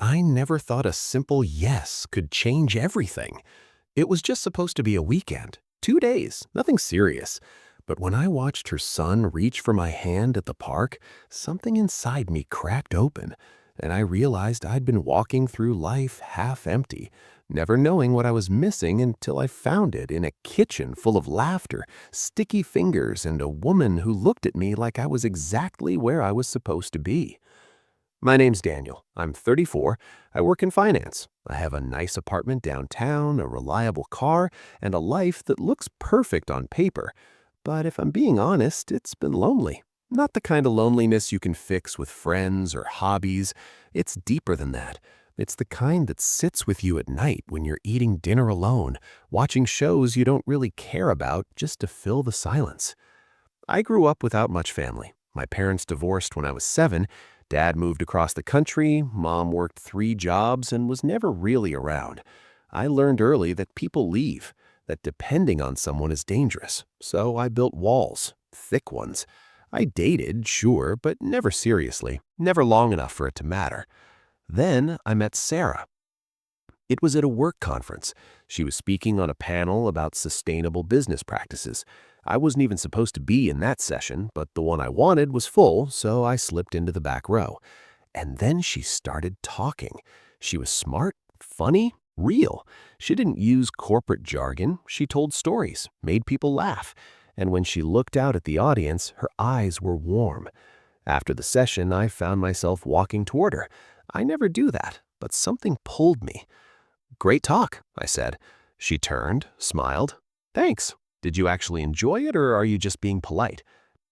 I never thought a simple yes could change everything. It was just supposed to be a weekend, 2 days, nothing serious. But when I watched her son reach for my hand at the park, something inside me cracked open, and I realized I'd been walking through life half empty, never knowing what I was missing until I found it in a kitchen full of laughter, sticky fingers, and a woman who looked at me like I was exactly where I was supposed to be. My name's Daniel. I'm 34. I work in finance. I have a nice apartment downtown, a reliable car, and a life that looks perfect on paper. But if I'm being honest, it's been lonely. Not the kind of loneliness you can fix with friends or hobbies. It's deeper than that. It's the kind that sits with you at night when you're eating dinner alone, watching shows you don't really care about just to fill the silence. I grew up without much family. My parents divorced when I was 7. Dad moved across the country, Mom worked 3 jobs and was never really around. I learned early that people leave, that depending on someone is dangerous. So I built walls, thick ones. I dated, sure, but never seriously, never long enough for it to matter. Then I met Sarah. It was at a work conference. She was speaking on a panel about sustainable business practices. I wasn't even supposed to be in that session, but the one I wanted was full, so I slipped into the back row. And then she started talking. She was smart, funny, real. She didn't use corporate jargon. She told stories, made people laugh. And when she looked out at the audience, her eyes were warm. After the session, I found myself walking toward her. I never do that, but something pulled me. "Great talk," I said. She turned, smiled. "Thanks. Did you actually enjoy it, or are you just being polite?"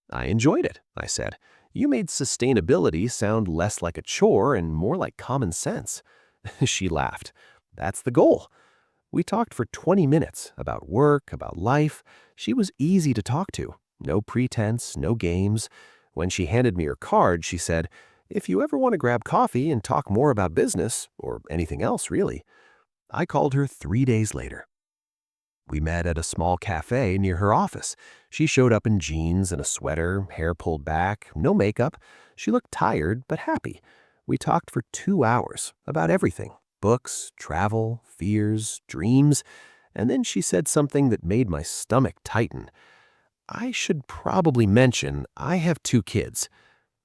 "I enjoyed it," I said. "You made sustainability sound less like a chore and more like common sense." She laughed. "That's the goal." We talked for 20 minutes about work, about life. She was easy to talk to. No pretense, no games. When she handed me her card, she said, "If you ever want to grab coffee and talk more about business, or anything else, really." I called her 3 days later. We met at a small cafe near her office. She showed up in jeans and a sweater, hair pulled back, no makeup. She looked tired but happy. We talked for 2 hours about everything: books, travel, fears, dreams. And then she said something that made my stomach tighten. I should probably mention I have 2 kids.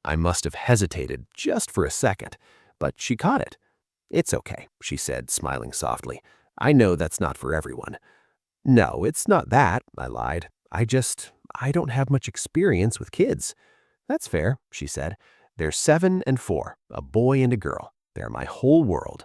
I must have hesitated just for a second, but she caught it. "It's okay," she said, smiling softly. "I know that's not for everyone." "No, it's not that," I lied. I don't have much experience with kids." "That's fair," she said. "They're 7 and 4, a boy and a girl. They're my whole world."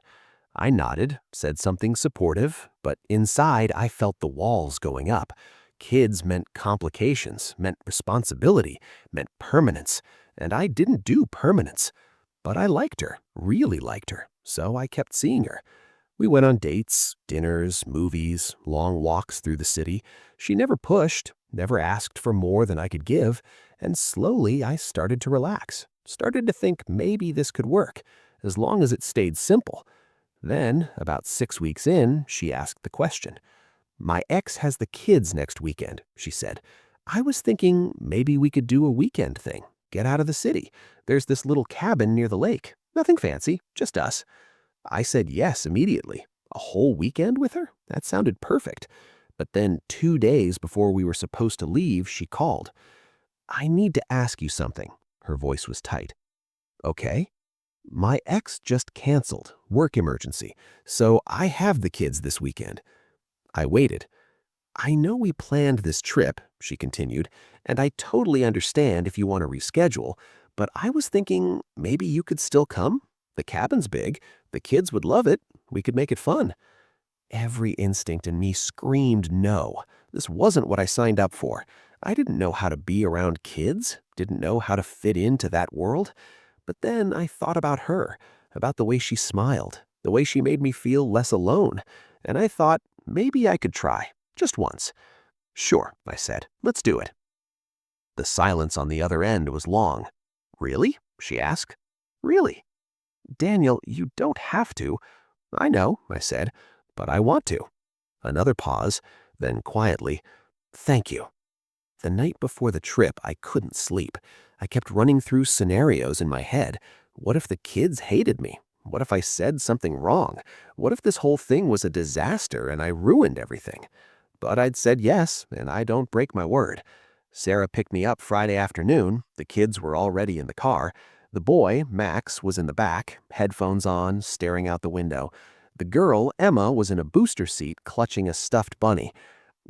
I nodded, said something supportive, but inside I felt the walls going up. Kids meant complications, meant responsibility, meant permanence, and I didn't do permanence. But I liked her, really liked her, so I kept seeing her. We went on dates, dinners, movies, long walks through the city. She never pushed, never asked for more than I could give, and slowly I started to relax, started to think maybe this could work, as long as it stayed simple. Then, about 6 weeks in, she asked the question. "My ex has the kids next weekend," she said. "I was thinking maybe we could do a weekend thing, get out of the city. There's this little cabin near the lake. Nothing fancy, just us." I said yes immediately. A whole weekend with her? That sounded perfect. But then 2 days before we were supposed to leave, she called. "I need to ask you something." Her voice was tight. "Okay." "My ex just canceled, work emergency, so I have the kids this weekend." I waited. "I know we planned this trip," she continued, "and I totally understand if you want to reschedule, but I was thinking maybe you could still come? The cabin's big. The kids would love it. We could make it fun." Every instinct in me screamed no. This wasn't what I signed up for. I didn't know how to be around kids, didn't know how to fit into that world. But then I thought about her, about the way she smiled, the way she made me feel less alone, and I thought maybe I could try, just once. "Sure," I said, "let's do it." The silence on the other end was long. "Really?" she asked. "Really?" "Daniel, you don't have to." "I know," I said, "but I want to." Another pause, then quietly, "Thank you." The night before the trip, I couldn't sleep. I kept running through scenarios in my head. What if the kids hated me? What if I said something wrong? What if this whole thing was a disaster and I ruined everything? But I'd said yes, and I don't break my word. Sarah picked me up Friday afternoon. The kids were already in the car. The boy, Max, was in the back, headphones on, staring out the window. The girl, Emma, was in a booster seat clutching a stuffed bunny.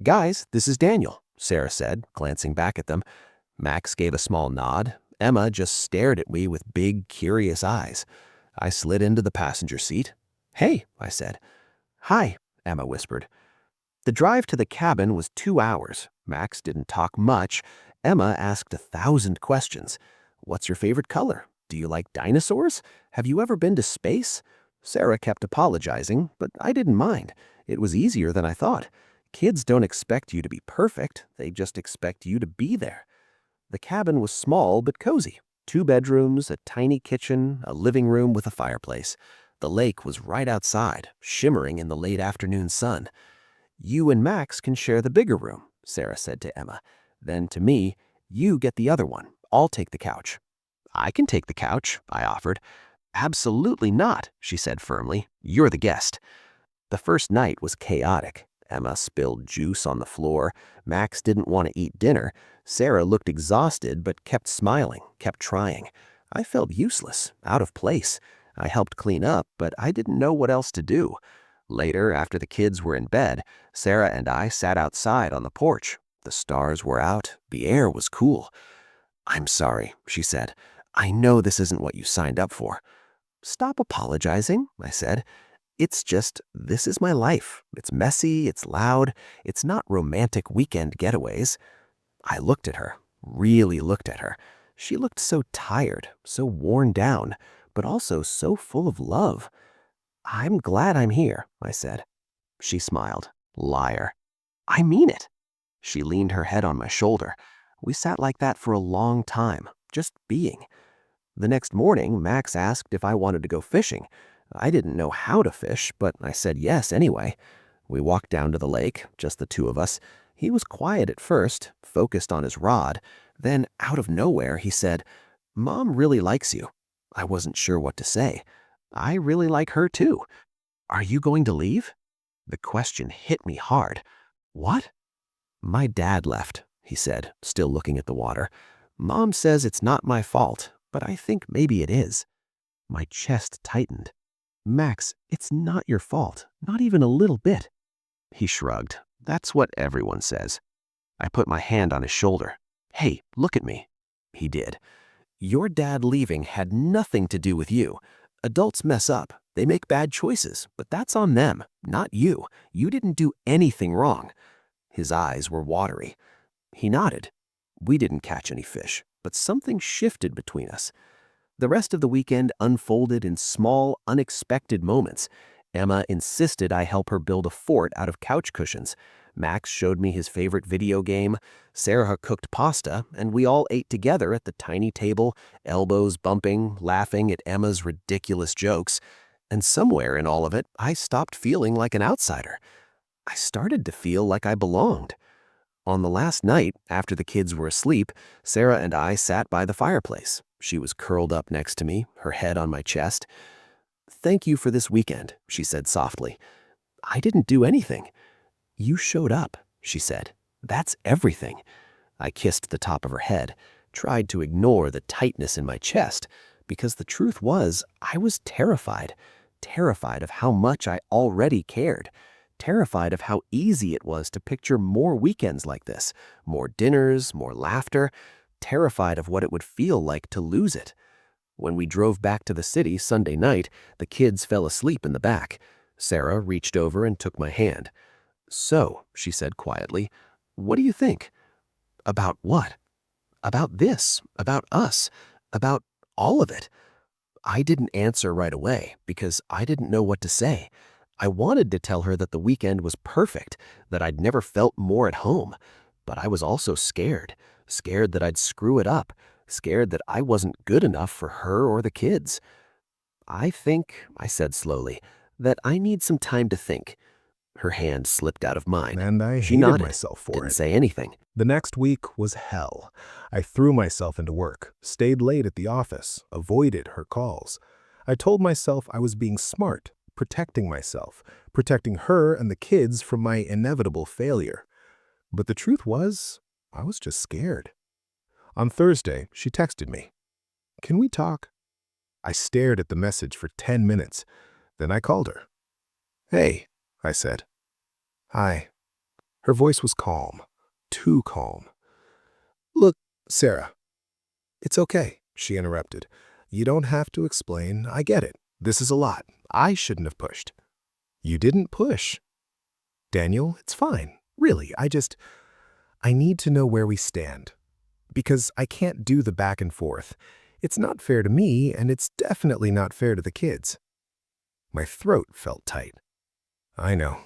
"Guys, this is Daniel," Sarah said, glancing back at them. Max gave a small nod. Emma just stared at me with big, curious eyes. I slid into the passenger seat. "Hey," I said. "Hi," Emma whispered. The drive to the cabin was 2 hours. Max didn't talk much. Emma asked 1,000 questions. "What's your favorite color? Do you like dinosaurs? Have you ever been to space?" Sarah kept apologizing, but I didn't mind. It was easier than I thought. Kids don't expect you to be perfect. They just expect you to be there. The cabin was small but cozy. 2 bedrooms, a tiny kitchen, a living room with a fireplace. The lake was right outside, shimmering in the late afternoon sun. "You and Max can share the bigger room," Sarah said to Emma. Then to me, "You get the other one. I'll take the couch." "I can take the couch," I offered. "Absolutely not," she said firmly. "You're the guest." The first night was chaotic. Emma spilled juice on the floor. Max didn't want to eat dinner. Sarah looked exhausted but kept smiling, kept trying. I felt useless, out of place. I helped clean up, but I didn't know what else to do. Later, after the kids were in bed, Sarah and I sat outside on the porch. The stars were out. The air was cool. "I'm sorry," she said. "I know this isn't what you signed up for." "Stop apologizing," I said. This is my life. It's messy, it's loud, it's not romantic weekend getaways." I looked at her, really looked at her. She looked so tired, so worn down, but also so full of love. "I'm glad I'm here," I said. She smiled. "Liar." "I mean it." She leaned her head on my shoulder. We sat like that for a long time, just being. The next morning, Max asked if I wanted to go fishing. I didn't know how to fish, but I said yes anyway. We walked down to the lake, just the two of us. He was quiet at first, focused on his rod. Then, out of nowhere, he said, "Mom really likes you." I wasn't sure what to say. "I really like her too." "Are you going to leave?" The question hit me hard. "What?" "My dad left," he said, still looking at the water. "Mom says it's not my fault, but I think maybe it is." My chest tightened. "Max, it's not your fault, not even a little bit." He shrugged. "That's what everyone says." I put my hand on his shoulder. "Hey, look at me." He did. "Your dad leaving had nothing to do with you. Adults mess up. They make bad choices, but that's on them, not you. You didn't do anything wrong." His eyes were watery. He nodded. We didn't catch any fish, but something shifted between us. The rest of the weekend unfolded in small, unexpected moments. Emma insisted I help her build a fort out of couch cushions. Max showed me his favorite video game. Sarah cooked pasta, and we all ate together at the tiny table, elbows bumping, laughing at Emma's ridiculous jokes. And somewhere in all of it, I stopped feeling like an outsider. I started to feel like I belonged. On the last night, after the kids were asleep, Sarah and I sat by the fireplace. She was curled up next to me, her head on my chest. "Thank you for this weekend," she said softly. "I didn't do anything." "You showed up," she said. "That's everything." I kissed the top of her head, tried to ignore the tightness in my chest, because the truth was, I was terrified. Terrified of how much I already cared. Terrified of how easy it was to picture more weekends like this, more dinners, more laughter. Terrified of what it would feel like to lose it. When we drove back to the city Sunday night, the kids fell asleep in the back. Sarah reached over and took my hand. "So," she said quietly, "what do you think?" "About what?" "About this, about us, about all of it." I didn't answer right away because I didn't know what to say. I wanted to tell her that the weekend was perfect, that I'd never felt more at home. But I was also scared, scared that I'd screw it up, scared that I wasn't good enough for her or the kids. "I think," I said slowly, "that I need some time to think." Her hand slipped out of mine. And I She hated nodded, myself for didn't it. say anything. The next week was hell. I threw myself into work, stayed late at the office, avoided her calls. I told myself I was being smart, protecting myself, protecting her and the kids from my inevitable failure. But the truth was, I was just scared. On Thursday, she texted me, "Can we talk?" I stared at the message for 10 minutes. Then I called her. "Hey," I said. "Hi." Her voice was calm, too calm. "Look, Sarah." "It's okay," she interrupted. "You don't have to explain. I get it. This is a lot. I shouldn't have pushed." "You didn't push." "Daniel, it's fine. Really, I need to know where we stand. Because I can't do the back and forth. It's not fair to me, and it's definitely not fair to the kids." My throat felt tight. "I know."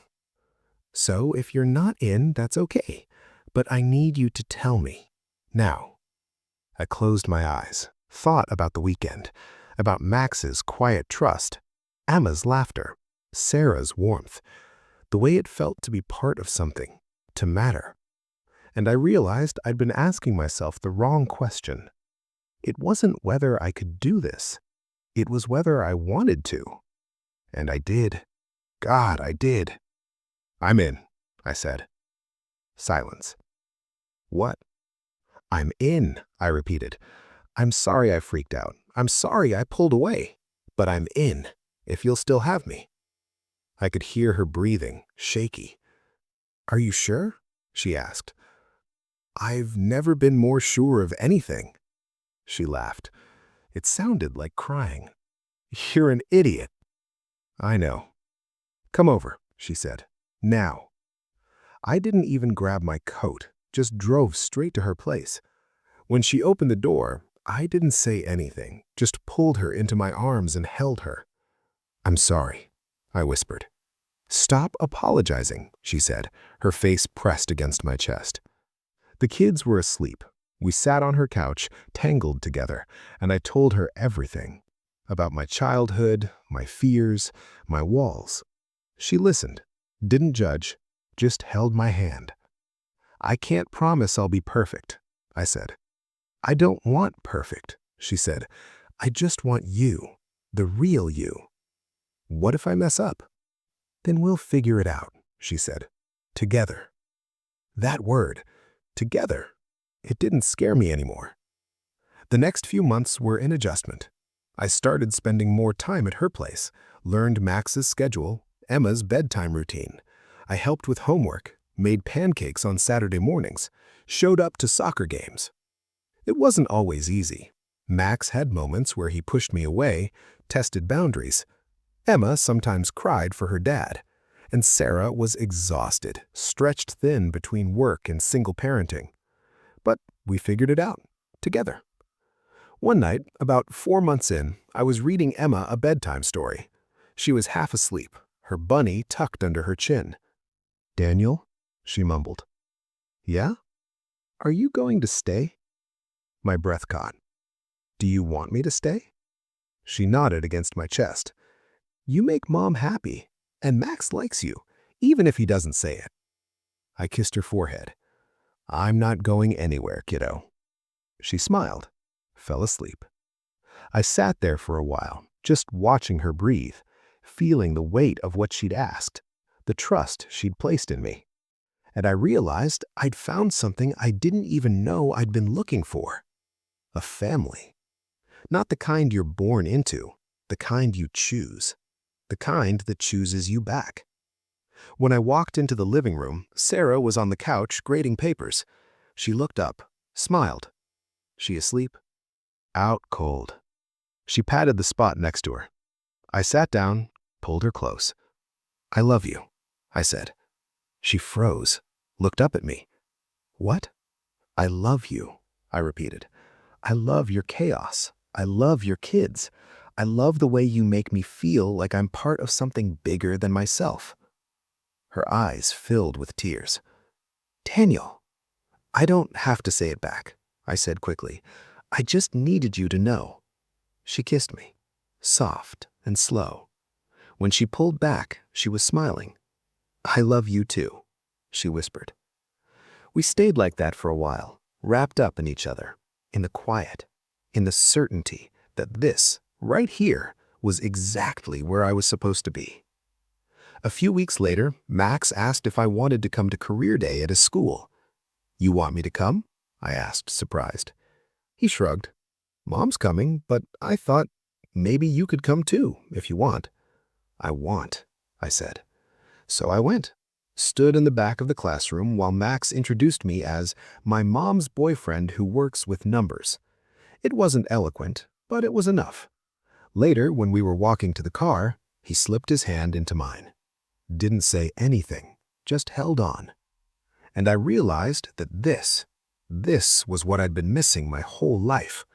"So if you're not in, that's okay. But I need you to tell me. Now." I closed my eyes, thought about the weekend, about Max's quiet trust, Emma's laughter, Sarah's warmth, the way it felt to be part of something, to matter. And I realized I'd been asking myself the wrong question. It wasn't whether I could do this. It was whether I wanted to. And I did. God, I did. "I'm in," I said. Silence. "What?" "I'm in," I repeated. "I'm sorry I freaked out. I'm sorry I pulled away. But I'm in, if you'll still have me." I could hear her breathing, shaky. "Are you sure?" she asked. "I've never been more sure of anything." She laughed. It sounded like crying. "You're an idiot." "I know." "Come over," she said. "Now." I didn't even grab my coat, just drove straight to her place. When she opened the door, I didn't say anything, just pulled her into my arms and held her. "I'm sorry," I whispered. "Stop apologizing," she said, her face pressed against my chest. The kids were asleep. We sat on her couch, tangled together, and I told her everything. About my childhood, my fears, my walls. She listened, didn't judge, just held my hand. "I can't promise I'll be perfect," I said. "I don't want perfect," she said. "I just want you, the real you." "What if I mess up?" "Then we'll figure it out," she said. "Together." That word, together, it didn't scare me anymore. The next few months were an adjustment. I started spending more time at her place, learned Max's schedule, Emma's bedtime routine. I helped with homework, made pancakes on Saturday mornings, showed up to soccer games. It wasn't always easy. Max had moments where he pushed me away, tested boundaries. Emma sometimes cried for her dad. And Sarah was exhausted, stretched thin between work and single parenting. But we figured it out, together. One night, about 4 months in, I was reading Emma a bedtime story. She was half asleep, her bunny tucked under her chin. "Daniel," she mumbled. "Yeah? Are you going to stay?" My breath caught. "Do you want me to stay?" She nodded against my chest. "You make Mom happy, and Max likes you, even if he doesn't say it." I kissed her forehead. "I'm not going anywhere, kiddo." She smiled, fell asleep. I sat there for a while, just watching her breathe, feeling the weight of what she'd asked, the trust she'd placed in me. And I realized I'd found something I didn't even know I'd been looking for. A family. Not the kind you're born into, the kind you choose. The kind that chooses you back. When I walked into the living room, Sarah was on the couch grading papers. She looked up, smiled. "She asleep?" "Out cold." She patted the spot next to her. I sat down, pulled her close. "I love you," I said. She froze, looked up at me. "What?" "I love you," I repeated. "I love your chaos. I love your kids. I love the way you make me feel like I'm part of something bigger than myself." Her eyes filled with tears. "Daniel." "I don't have to say it back," I said quickly. "I just needed you to know." She kissed me, soft and slow. When she pulled back, she was smiling. "I love you too," she whispered. We stayed like that for a while, wrapped up in each other, in the quiet, in the certainty that this, right here, was exactly where I was supposed to be. A few weeks later, Max asked if I wanted to come to career day at his school. "You want me to come?" I asked, surprised. He shrugged. "Mom's coming, but I thought maybe you could come too, if you want." "I want," I said. So I went, stood in the back of the classroom while Max introduced me as my mom's boyfriend who works with numbers. It wasn't eloquent, but it was enough. Later, when we were walking to the car, he slipped his hand into mine. Didn't say anything, just held on. And I realized that this was what I'd been missing my whole life.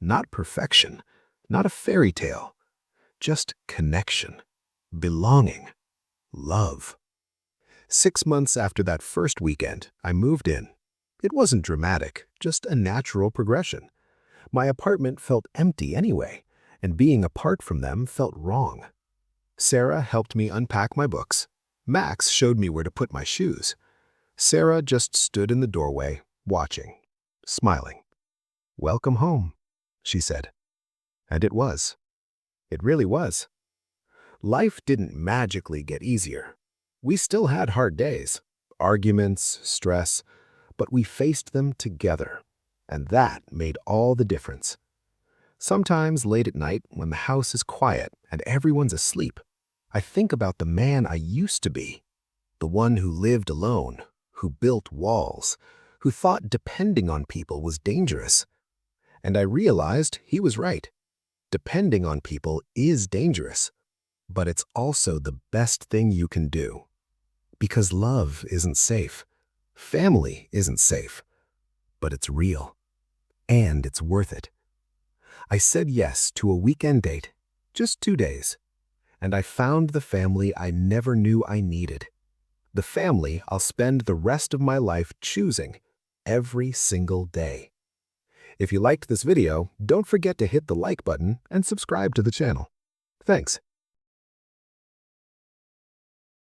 Not perfection, not a fairy tale, just connection, belonging, love. 6 months after that first weekend, I moved in. It wasn't dramatic, just a natural progression. My apartment felt empty anyway, and being apart from them felt wrong. Sarah helped me unpack my books. Max showed me where to put my shoes. Sarah just stood in the doorway, watching, smiling. "Welcome home," she said. And it was. It really was. Life didn't magically get easier. We still had hard days, arguments, stress, but we faced them together, and that made all the difference. Sometimes late at night, when the house is quiet and everyone's asleep, I think about the man I used to be, the one who lived alone, who built walls, who thought depending on people was dangerous. And I realized he was right. Depending on people is dangerous, but it's also the best thing you can do. Because love isn't safe. Family isn't safe. But it's real. And it's worth it. I said yes to a weekend date, just 2 days. And I found the family I never knew I needed. The family I'll spend the rest of my life choosing every single day. If you liked this video, don't forget to hit the like button and subscribe to the channel. Thanks.